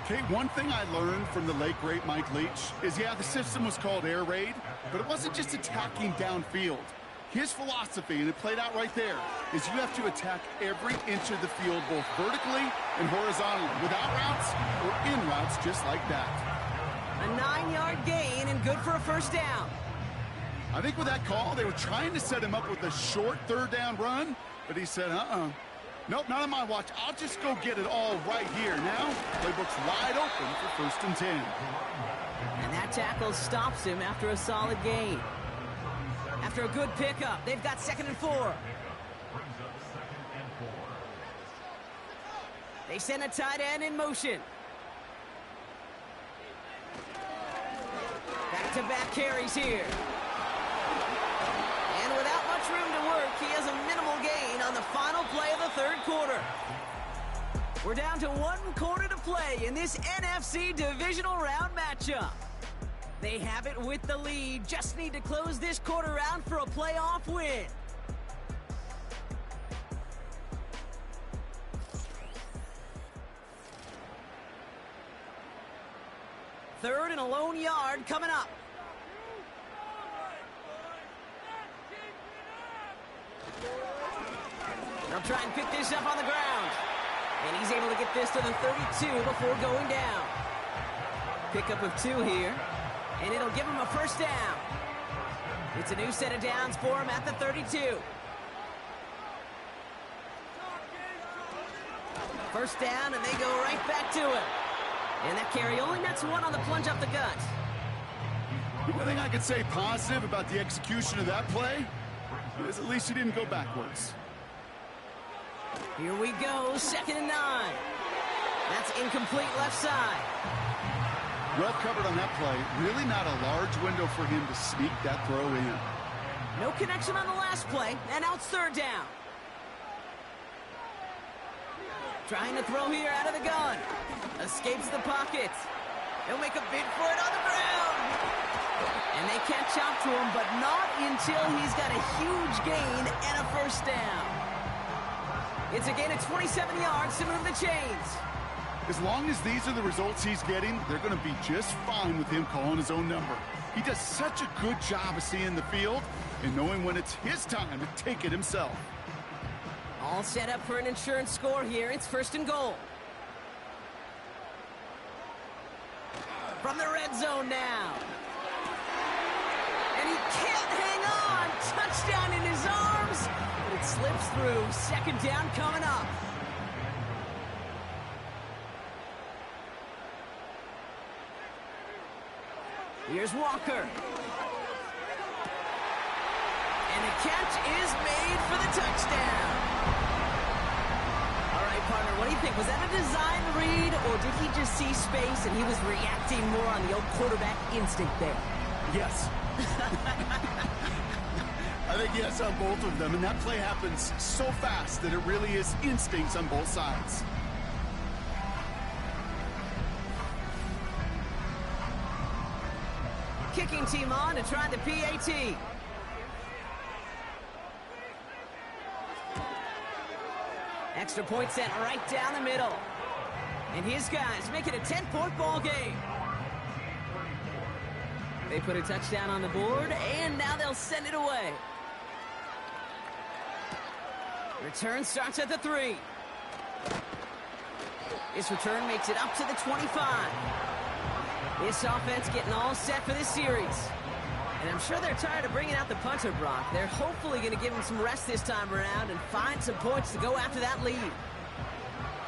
Okay, one thing I learned from the late, great Mike Leach is, yeah, the system was called air raid, but it wasn't just attacking downfield. His philosophy, and it played out right there, is you have to attack every inch of the field, both vertically and horizontally, without routes or in routes just like that. A 9-yard gain and good for a 1st down. I think with that call, they were trying to set him up with a short 3rd down run, but he said, nope, not on my watch. I'll just go get it all right here. Now, playbook's wide open for 1st and 10. And that tackle stops him after a solid gain. After a good pickup, they've got 2nd and 4. They send a tight end in motion. Back-to-back carries here. And without much room to work, he has a minimal gain on the final play of the 3rd quarter. We're down to 1 quarter to play in this NFC divisional round matchup. They have it with the lead. Just need to close this quarter out for a playoff win. Third and a lone yard coming up. They'll try and pick this up on the ground. And he's able to get this to the 32 before going down. Pickup of 2 here. And it'll give him a 1st down. It's a new set of downs for him at the 32. 1st down, and they go right back to him. And that carry only nets 1 on the plunge up the gut. The one thing I could say positive about the execution of that play is at least he didn't go backwards. Here we go, 2nd and 9. That's incomplete left side. Well covered on that play. Really not a large window for him to sneak that throw in. No connection on the last play, and now it's 3rd down. Trying to throw here out of the gun. Escapes the pocket. He'll make a bid for it on the ground. And they catch up to him, but not until he's got a huge gain and a 1st down. It's a gain of 27 yards to move the chains. As long as these are the results he's getting, they're going to be just fine with him calling his own number. He does such a good job of seeing the field and knowing when it's his time to take it himself. All set up for an insurance score here. It's 1st and goal. From the red zone now. And he can't hang on. Touchdown in his arms. But it slips through. 2nd down coming up. Here's Walker. And the catch is made for the touchdown. All right, partner, what do you think? Was that a design read, or did he just see space and he was reacting more on the old quarterback instinct there? Yes. I think yes on both of them, and that play happens so fast that it really is instincts on both sides. Kicking team on to try the PAT. Extra point sent right down the middle. And his guys make it a 10-point ball game. They put a touchdown on the board, and now they'll send it away. Return starts at the 3. This return makes it up to the 25. This offense getting all set for this series. And I'm sure they're tired of bringing out the punter, Brock. They're hopefully going to give him some rest this time around and find some points to go after that lead.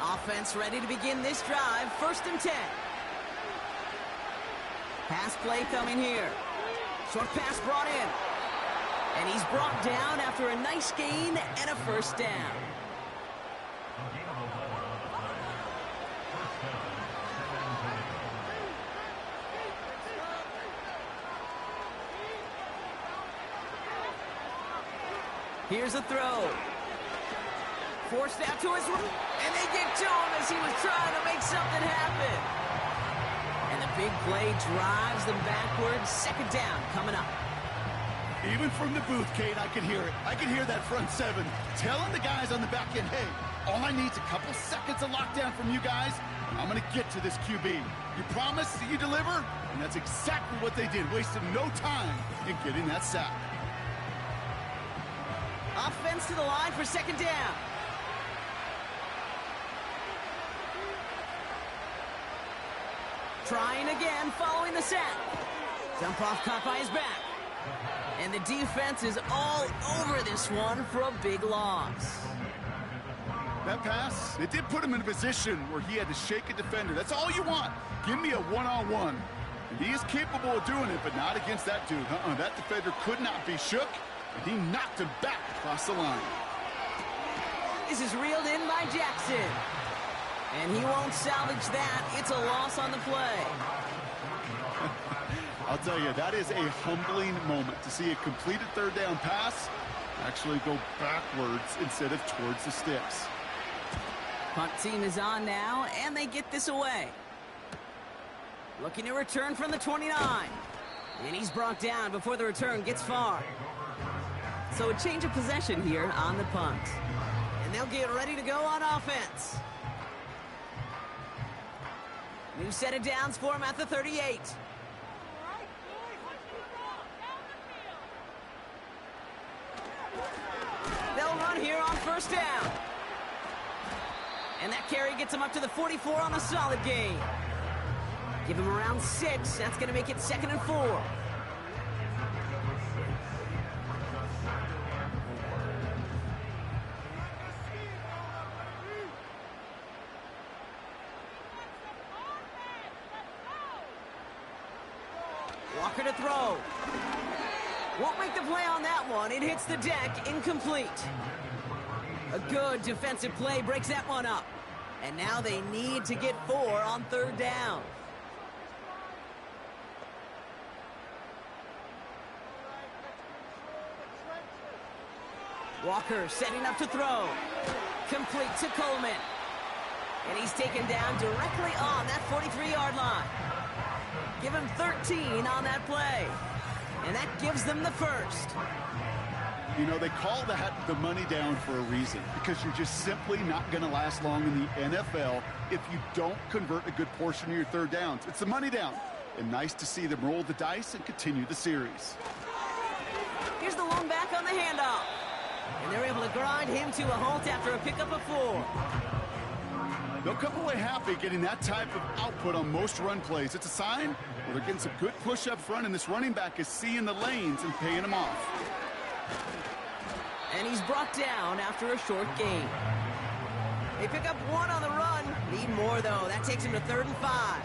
Offense ready to begin this drive. 1st and 10. Pass play coming here. Short pass brought in. And he's brought down after a nice gain and a 1st down. Here's a throw. Forced out to his room, and they get to him as he was trying to make something happen. And the big play drives them backwards. 2nd down coming up. Even from the booth, Kate, I can hear it. I can hear that front 7 telling the guys on the back end, hey, all I need is a couple seconds of lockdown from you guys. I'm going to get to this QB. You promise that you deliver? And that's exactly what they did. Wasted no time in getting that sack. Offense to the line for 2nd down. Trying again following the sack. Dump off caught by his back. And the defense is all over this one for a big loss. That pass, it did put him in a position where he had to shake a defender. That's all you want. Give me a one-on-one. And he is capable of doing it, but not against that dude. That defender could not be shook. And he knocked him back across the line. This is reeled in by Jackson. And he won't salvage that. It's a loss on the play. I'll tell you, that is a humbling moment to see a completed 3rd down pass actually go backwards instead of towards the sticks. Punt team is on now, and they get this away. Looking to return from the 29. And he's brought down before the return gets far. So a change of possession here on the punt. And they'll get ready to go on offense. New set of downs for him at the 38. They'll run here on 1st down. And that carry gets him up to the 44 on a solid gain. Give him around 6. That's going to make it 2nd and 4. Walker to throw. Won't make the play on that one. It hits the deck, incomplete. A good defensive play breaks that one up. And now they need to get 4 on 3rd down. Walker setting up to throw. Complete to Coleman. And he's taken down directly on that 43-yard line. Give him 13 on that play. And that gives them the 1st. You know, they call that the money down for a reason, because you're just simply not going to last long in the NFL if you don't convert a good portion of your 3rd downs. It's the money down. And nice to see them roll the dice and continue the series. Here's the one back on the handoff. And they're able to grind him to a halt after a pickup of 4. They'll come away happy getting that type of output on most run plays. It's a sign where they're getting some good push up front, and this running back is seeing the lanes and paying them off. And he's brought down after a short gain. They pick up 1 on the run. Need more, though. That takes him to 3rd and 5.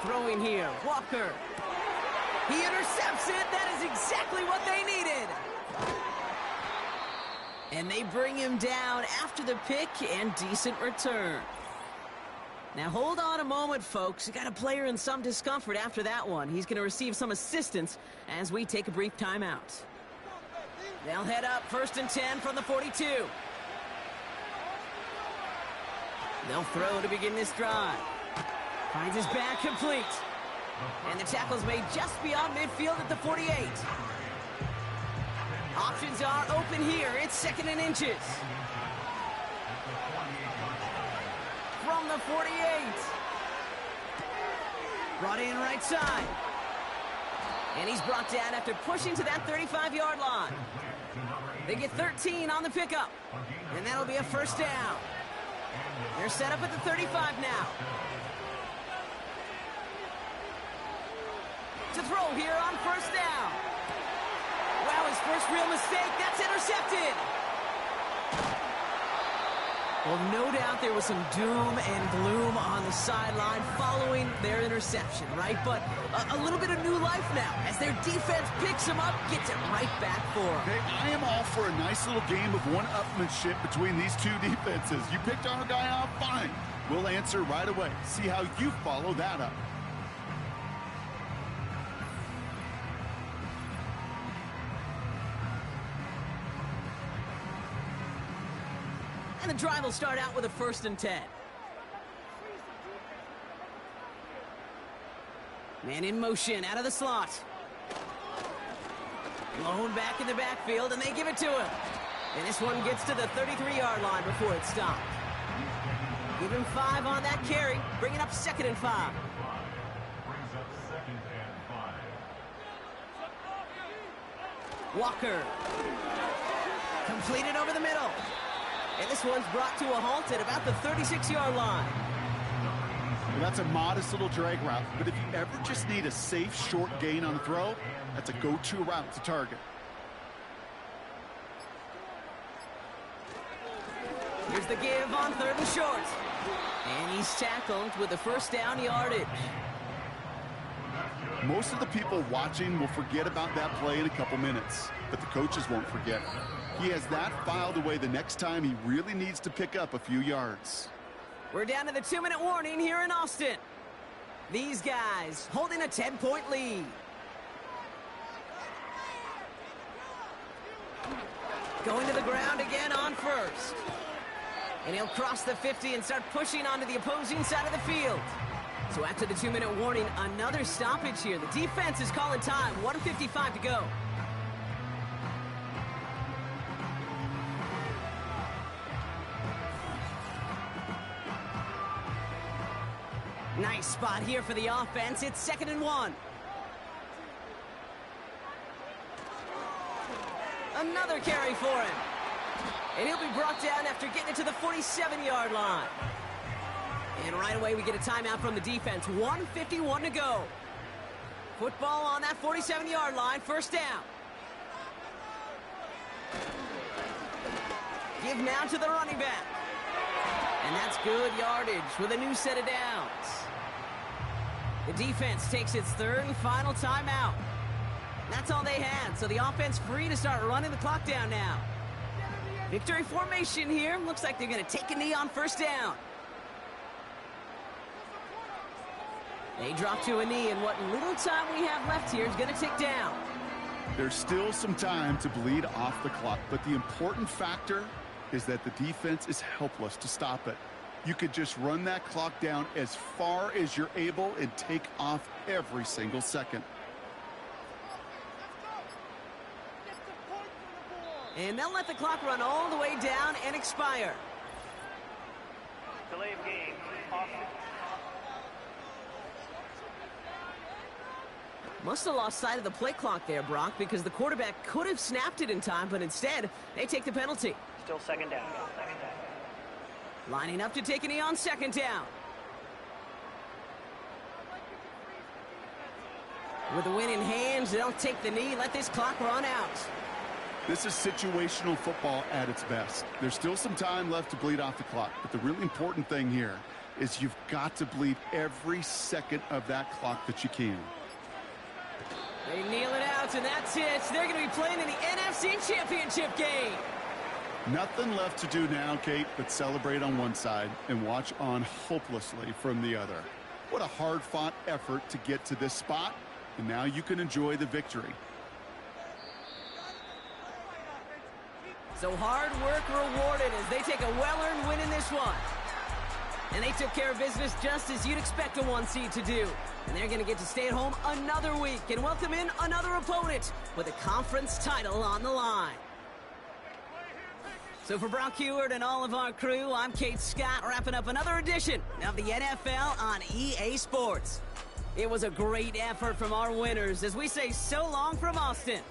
throwing here. Walker. He intercepts it. That is exactly what they needed. And they bring him down after the pick and decent return. Now hold on a moment, folks. You got a player in some discomfort after that one. He's going to receive some assistance as we take a brief timeout. They'll head up 1st and 10 from the 42. They'll throw to begin this drive. Finds his back complete. And the tackle's made just beyond midfield at the 48. Options are open here. It's 2nd and inches. From the 48. Brought in right side. And he's brought down after pushing to that 35-yard line. They get 13 on the pickup. And that'll be a 1st down. They're set up at the 35 now. To throw here on 1st down. Wow, his first real mistake. That's intercepted. Well, no doubt there was some doom and gloom on the sideline following their interception, right? But a little bit of new life now as their defense picks him up, gets it right back for him. Hey, I am all for a nice little game of one-upmanship between these two defenses. You picked our guy out, fine. We'll answer right away. See how you follow that up. And the drive will start out with a 1st and 10. Man in motion out of the slot. Blown back in the backfield, and they give it to him. And this one gets to the 33-yard line before it's stopped. Give him 5 on that carry, bringing up 2nd and 5. Walker. Completed over the middle. And this one's brought to a halt at about the 36-yard line. Well, that's a modest little drag route, but if you ever just need a safe, short gain on the throw, that's a go-to route to target. Here's the give on 3rd and short. And he's tackled with the 1st down yardage. Most of the people watching will forget about that play in a couple minutes, but the coaches won't forget. He has that filed away the next time he really needs to pick up a few yards. We're down to the 2-minute warning here in Austin. These guys holding a 10-point lead. Going to the ground again on 1st. And he'll cross the 50 and start pushing onto the opposing side of the field. So after the 2-minute warning, another stoppage here. The defense is calling time. 1:55 to go. Nice spot here for the offense. It's 2nd and 1. Another carry for him. And he'll be brought down after getting it to the 47-yard line. And right away we get a timeout from the defense. 1:51 to go. Football on that 47-yard line. 1st down. Give now to the running back. And that's good yardage with a new set of downs. The defense takes its 3rd and final timeout. That's all they had, so the offense free to start running the clock down now. Victory formation here. Looks like they're going to take a knee on 1st down. They drop to a knee, and what little time we have left here is going to tick down. There's still some time to bleed off the clock, but the important factor is that the defense is helpless to stop it. You could just run that clock down as far as you're able and take off every single second. And they'll let the clock run all the way down and expire. Delay of game. Austin. Must have lost sight of the play clock there, Brock, because the quarterback could have snapped it in time, but instead, they take the penalty. Still 2nd down. Lining up to take a knee on 2nd down. With the win in hands, they'll take the knee, let this clock run out. This is situational football at its best. There's still some time left to bleed off the clock, but the really important thing here is you've got to bleed every second of that clock that you can. They kneel it out, and that's it. They're going to be playing in the NFC Championship game. Nothing left to do now, Kate, but celebrate on one side and watch on hopelessly from the other. What a hard-fought effort to get to this spot, and now you can enjoy the victory. So hard work rewarded as they take a well-earned win in this one. And they took care of business just as you'd expect a 1 seed to do. And they're going to get to stay at home another week and welcome in another opponent with a conference title on the line. So for Brock Heward and all of our crew, I'm Kate Scott, wrapping up another edition of the NFL on EA Sports. It was a great effort from our winners as we say so long from Austin.